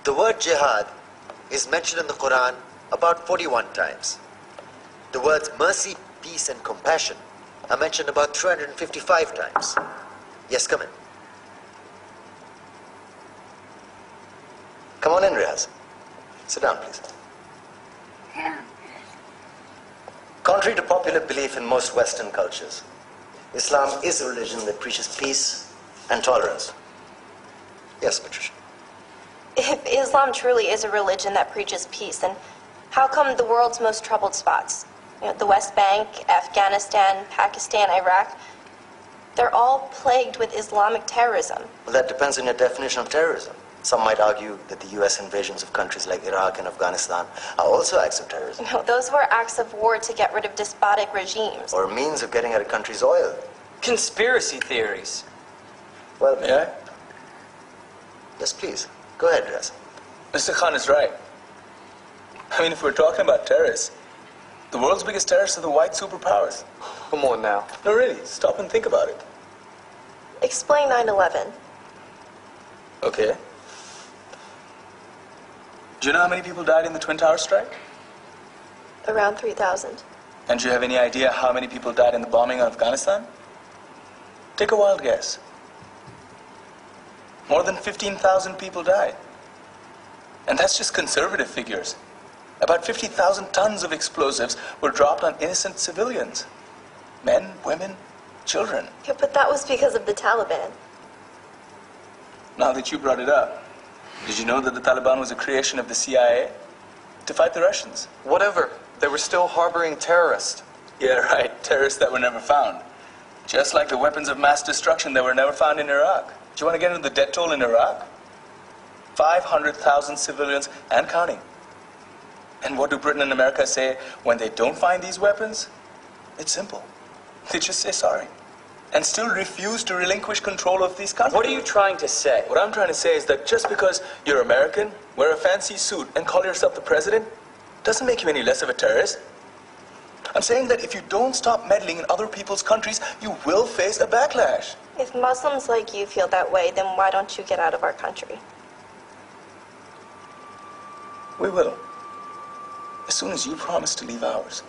The word jihad is mentioned in the Quran about 41 times. The words mercy, peace, and compassion are mentioned about 355 times. Yes, come in. Come on in, Riaz. Sit down, please. Contrary to popular belief in most Western cultures, Islam is a religion that preaches peace and tolerance. Yes, Patricia. If Islam truly is a religion that preaches peace, then how come the world's most troubled spots, the West Bank, Afghanistan, Pakistan, Iraq, they're all plagued with Islamic terrorism? Well, that depends on your definition of terrorism. Some might argue that the U.S. invasions of countries like Iraq and Afghanistan are also acts of terrorism. No, those were acts of war to get rid of despotic regimes. Or a means of getting at a country's oil. Conspiracy theories. Well, May I? Yes, please. Go ahead, Riaz. Mr. Khan is right. I mean, if we're talking about terrorists, the world's biggest terrorists are the white superpowers. Come on now. No, really, stop and think about it. Explain 9/11. Okay. Do you know how many people died in the Twin Towers strike? Around 3,000. And do you have any idea how many people died in the bombing of Afghanistan? Take a wild guess. More than 15,000 people died. And that's just conservative figures. About 50,000 tons of explosives were dropped on innocent civilians. Men, women, children. Yeah, but that was because of the Taliban. Now that you brought it up, did you know that the Taliban was a creation of the CIA to fight the Russians? Whatever. They were still harboring terrorists. Yeah, right. Terrorists that were never found. Just like the weapons of mass destruction that were never found in Iraq. Do you want to get into the death toll in Iraq? 500,000 civilians and counting. And what do Britain and America say when they don't find these weapons? It's simple. They just say sorry. And still refuse to relinquish control of these countries. What are you trying to say? What I'm trying to say is that just because you're American, wear a fancy suit, and call yourself the president, doesn't make you any less of a terrorist. I'm saying that if you don't stop meddling in other people's countries, you will face a backlash. If Muslims like you feel that way, then why don't you get out of our country? We will. As soon as you promise to leave ours.